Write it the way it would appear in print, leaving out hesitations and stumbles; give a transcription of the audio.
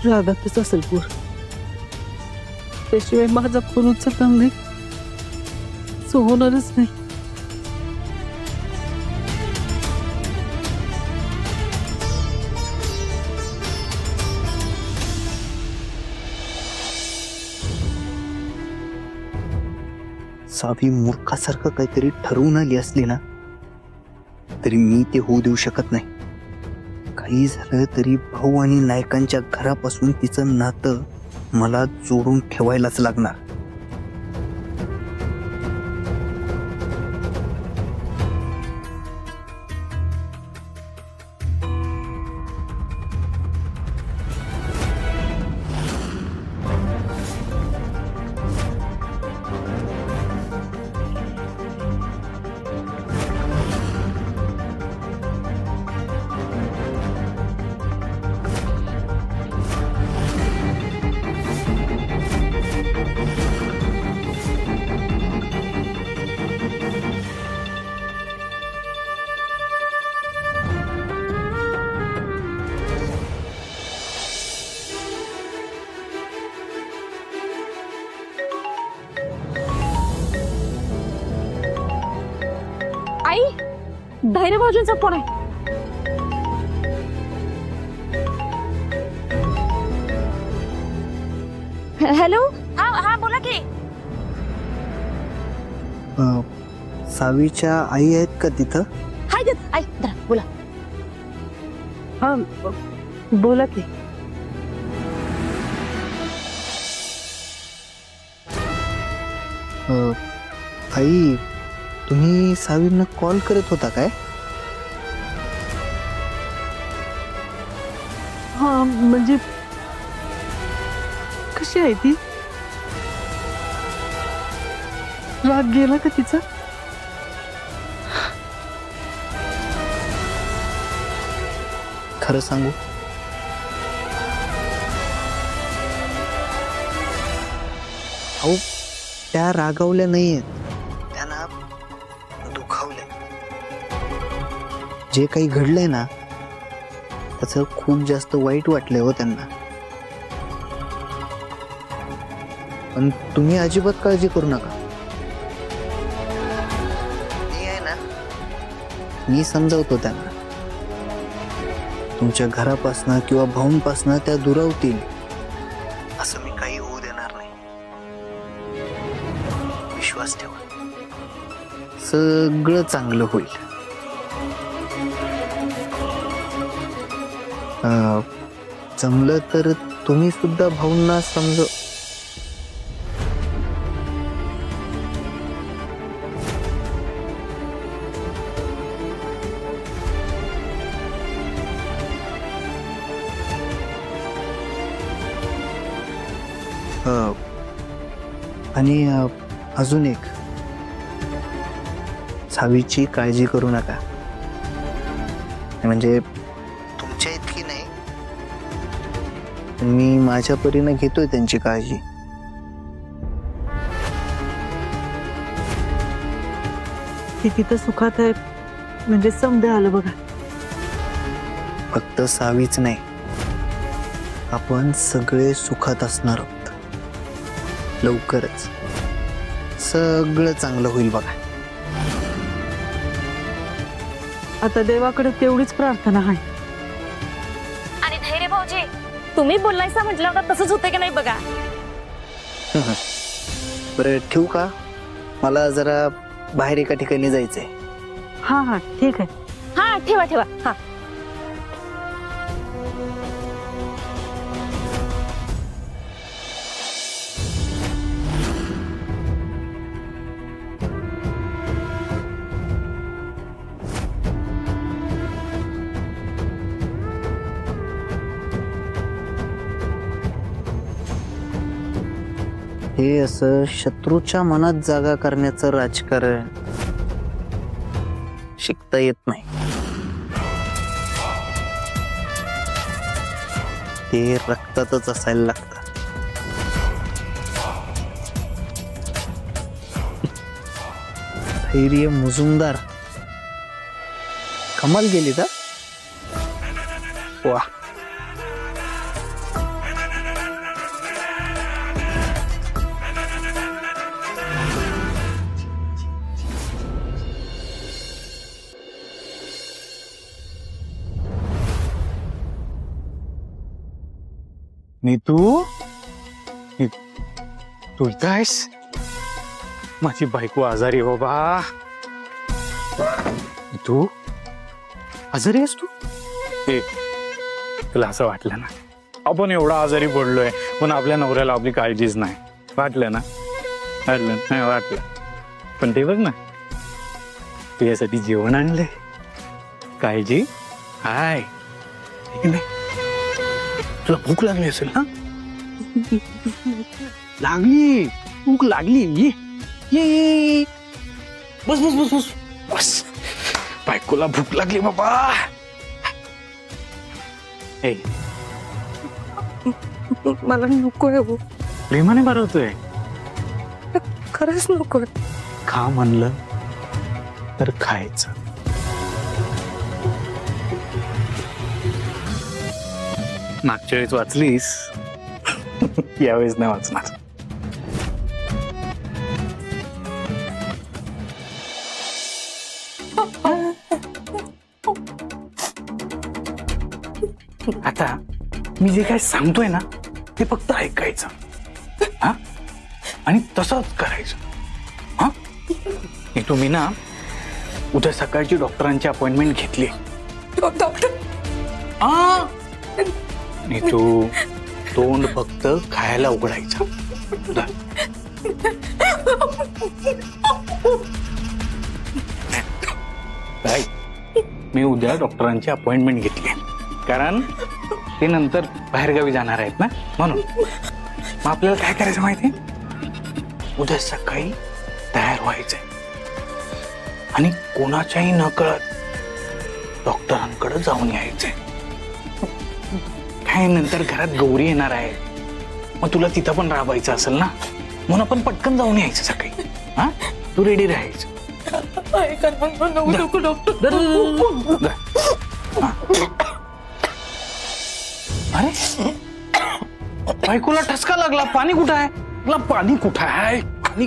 रागातच असेल पूर. त्याशिवाय माझा फोन उचलला नाही सो होणारच नाही. सावी मूर्खासारखं काहीतरी ठरवून आली असली ना तरी मी ते होऊ देऊ शकत नाही. काही झालं तरी भाऊ आणि नायकांच्या घरापासून तिचं नातं मला जोडून ठेवायलाच लागणार. आई, धैर्य भाऊजींचा फोन आहे. हॅलो. हा बोला की. सावीच्या आई आहेत का तिथं? हाय आई, बोला. हा बोला की. आई, तुम्ही सावींना कॉल करत होता काय? हा म्हणजे कशी आहे ती? राग गेला का तिचा? खरं सांगू, अहो त्या रागावल्या नाहीयेत, त्यांना दुखावलंय. जे काही घडलंय ना त्याचं खूप जास्त वाईट वाटलंय हो त्यांना. पण तुम्ही अजिबात काळजी करू नका. मी आहे ना, मी समजावतो त्यांना. तुमच्या घरापासनं किंवा भाऊंपासनं त्या दुरावतील असं मी काही होऊ देणार नाही. विश्वास ठेवा, सगळं चांगलं होईल. जमलं तर तुम्ही सुद्धा भाऊंना समज. आणि अजून एक, सावीची काळजी करू नका. म्हणजे तुमच्या इतकी नाही, मी माझ्या परीने घेतोय त्यांची काळजी. ती तिथं सुखात आहे म्हणजे समजा आलं बघा. फक्त सावीच नाही, आपण सगळे सुखात असणार आहोत. लवकरच सगळं चांगलं होईल बघा. आता देवाकडे तेवढीच प्रार्थना आहे. आणि धैर्य भाऊजी, तुम्ही बोलायचं म्हटलं ना तसंच होतं की नाही बघा. बरं ठेवू का? मला जरा बाहेर एका ठिकाणी जायचंय. हा ठीक आहे. हा ठेवा हा. हे असं शत्रूच्या मनात जागा करण्याचं राजकारण शिकता येत नाही. ते रक्तातच असायला लागतं. धैर्य मुजुमदार, कमाल गेली का? वा. नीतू तू इथं आहेस? माझी बायको आजारी आहे बाबा. तू आजारी आहेस? तू तुला असं वाटलं ना आपण एवढा आजारी पडलोय पण आपल्या नवऱ्याला आपली काळजीच नाही. वाटलं ना? वाटलं नाही? वाटलं. पण ते बघ ना तुझ्यासाठी जेवण आणलंय. काळजी हाय नाही. तुला भूक लागली असेल ना? लागली भूक लागली. ये ये ये बस बस बस बस बस. बायकोला भूक लागली बाबा. ए मला नकोय हो. प्रेमाने भरवतोय. खरंच नकोय. खा म्हणलं तर खायचं. मागच्या वेळेस वाचलीस यावेळेस नाही वाचणार. आता मी जे काय सांगतोय ना ते फक्त ऐकायचं हा आणि तसंच करायचं. हा तुम्ही ना उद्या सकाळची डॉक्टरांची अपॉइंटमेंट घेतली. डॉक्टर तू तोंड फक्त खायला उघडायचं. काय मी उद्या डॉक्टरांची अपॉइंटमेंट घेतली कारण ते नंतर बाहेरगावी जाणार आहेत ना म्हणून. मग आपल्याला काय करायचं माहिती? उद्या सकाळी तयार व्हायचंय आणि कोणाच्याही नकळत डॉक्टरांकडे जाऊन यायचंय. काय नंतर घरात गौरी येणार आहे मग तुला तिथं पण राबायचं असेल ना म्हणून आपण पटकन जाऊन यायचं सकाळी. हा तू रेडी राहायचं. अरे बायकोला ठसका लागला. पाणी कुठं आहे? पाणी कुठं आहे? पाणी